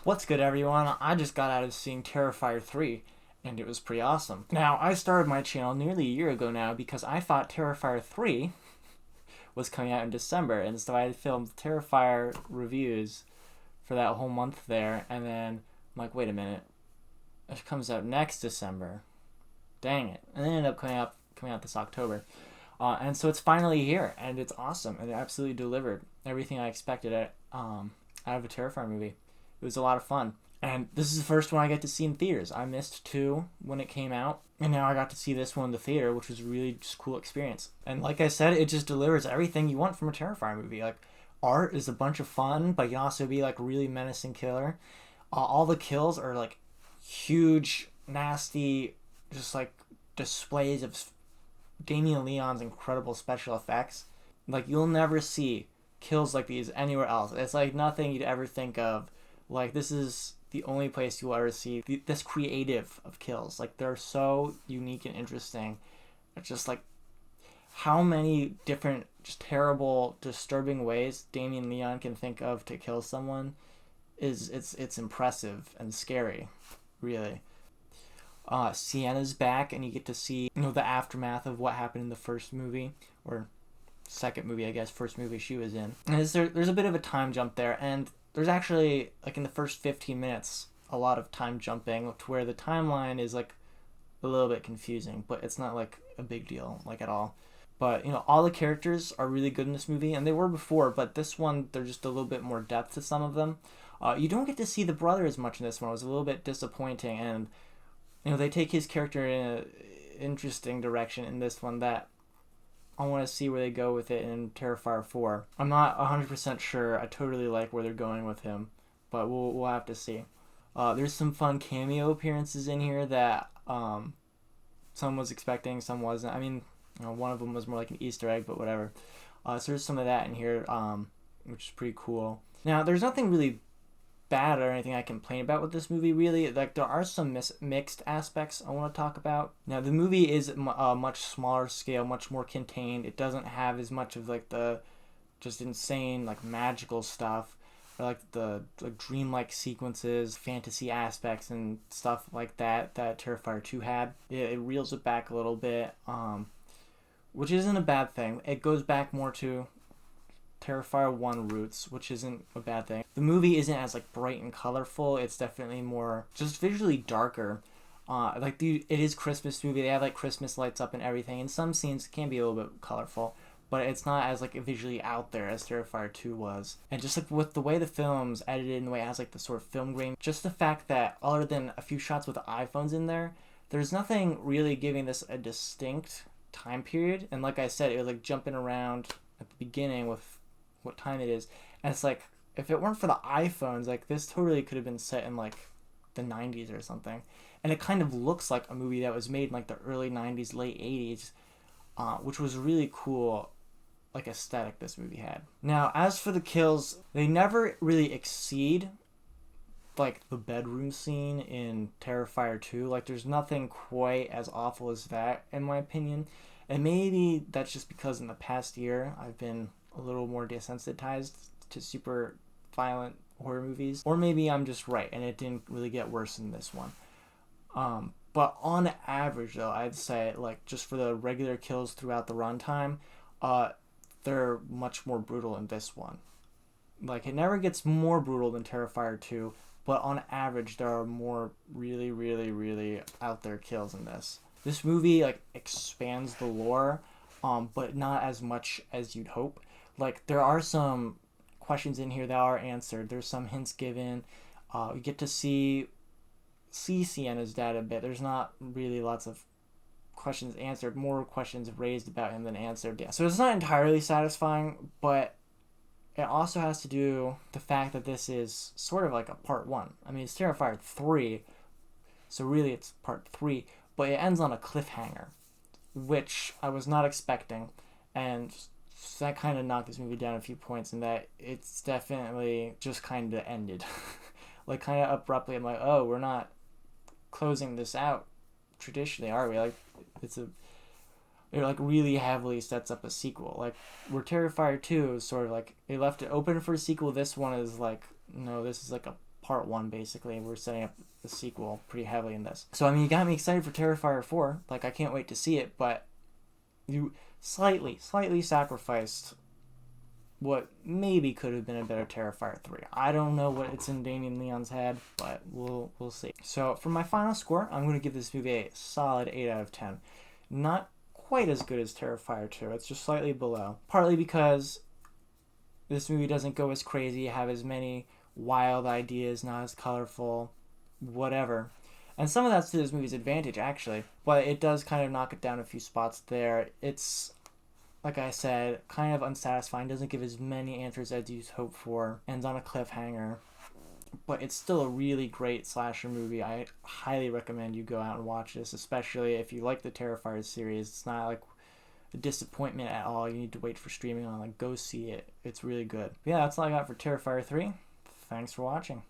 What's good, everyone? I just got out of seeing Terrifier 3, and it was pretty awesome. Now, I started my channel nearly a year ago now because I thought Terrifier 3 was coming out in December, and so I filmed Terrifier reviews for that whole month there, and then I'm like, wait a minute, it comes out next December. Dang it. And it ended up coming out this October. And so it's finally here, and it's awesome, and it absolutely delivered everything I expected out of a Terrifier movie. It was a lot of fun. And this is the first one I get to see in theaters. I missed two when it came out, and now I got to see this one in the theater, which was a really just cool experience. And like I said, it just delivers everything you want from a Terrifier movie. Like, art is a bunch of fun, but you can also be like really menacing killer. All the kills are like huge, nasty, just like displays of Damien Leon's incredible special effects. Like, you'll never see kills like these anywhere else. It's like nothing you'd ever think of. Like, this is the only place you'll ever see this creative of kills. Like, they're so unique and interesting. It's just like how many different, just terrible, disturbing ways Damien Leon can think of to kill someone it's impressive and scary, really. Sienna's back, and you get to see the aftermath of what happened in the first movie, or second movie, I guess, first movie she was in. And there's a bit of a time jump there, and there's actually, like, in the first 15 minutes, a lot of time jumping to where the timeline is like a little bit confusing, but it's not like a big deal, like, at all. But all the characters are really good in this movie, and they were before, but this one there's just a little bit more depth to some of them. You don't get to see the brother as much in this one. It was a little bit disappointing, and they take his character in an interesting direction in this one that I want to see where they go with it in Terrifier 4. I'm not 100% sure I totally like where they're going with him, but we'll have to see. There's some fun cameo appearances in here that some was expecting, some wasn't. I mean, one of them was more like an Easter egg, but whatever. So there's some of that in here, which is pretty cool. Now, there's nothing really bad or anything I complain about with this movie, really. Like, there are some mixed aspects I want to talk about. Now, the movie is much smaller scale, much more contained. It doesn't have as much of like the just insane like magical stuff, or like the dreamlike sequences, fantasy aspects, and stuff like that Terrifier 2 had. It reels it back a little bit, which isn't a bad thing. It goes back more to Terrifier 1 roots, which isn't a bad thing. The movie isn't as like bright and colorful. It's definitely more just visually darker. It is Christmas movie. They have like Christmas lights up and everything. And some scenes can be a little bit colorful, but it's not as like visually out there as Terrifier 2 was. And just like with the way the film's edited and the way it has like the sort of film grain, just the fact that other than a few shots with the iPhones in there, there's nothing really giving this a distinct time period. And like I said, it was like jumping around at the beginning with what time it is, and it's like, if it weren't for the iPhones, like, this totally could have been set in like the 90s or something. And it kind of looks like a movie that was made in like the early 90s, late 80s, which was really cool, like, aesthetic this movie had. Now, as for the kills, they never really exceed like the bedroom scene in Terrifier 2. Like, there's nothing quite as awful as that, in my opinion. And maybe that's just because in the past year I've been a little more desensitized to super violent horror movies, or maybe I'm just right and it didn't really get worse in this one. But on average, though, I'd say, like, just for the regular kills throughout the runtime, they're much more brutal in this one. Like, it never gets more brutal than Terrifier 2, but on average there are more really, really, really out there kills in this. This movie like expands the lore, but not as much as you'd hope. Like, there are some questions in here that are answered. There's some hints given. We get to see Sienna's dad a bit. There's not really lots of questions answered. More questions raised about him than answered. Yeah, so it's not entirely satisfying, but it also has to do the fact that this is sort of like a part one. I mean, it's Terrifier 3, so really it's part 3, but it ends on a cliffhanger, which I was not expecting, and so that kind of knocked this movie down a few points, in that it's definitely just kind of ended. Like, kind of abruptly. I'm like, oh, we're not closing this out traditionally, are we? Like, it like really heavily sets up a sequel. Like, where Terrifier 2 is sort of like, they left it open for a sequel, this one is like, no, this is like a part 1, basically. We're setting up the sequel pretty heavily in this. So, I mean, you got me excited for Terrifier 4. Like, I can't wait to see it, but you slightly sacrificed what maybe could have been a better Terrifier 3. I don't know what it's in Damien Leon's head, but we'll see. So, for my final score, I'm going to give this movie a solid 8 out of 10. Not quite as good as Terrifier 2. It's just slightly below. Partly because this movie doesn't go as crazy, have as many wild ideas, not as colorful, whatever. And some of that's to this movie's advantage, actually. But it does kind of knock it down a few spots there. It's, like I said, kind of unsatisfying. Doesn't give as many answers as you'd hope for. Ends on a cliffhanger. But it's still a really great slasher movie. I highly recommend you go out and watch this, especially if you like the Terrifier series. It's not like a disappointment at all. You need to wait for streaming on. Like, go see it. It's really good. But yeah, that's all I got for Terrifier 3. Thanks for watching.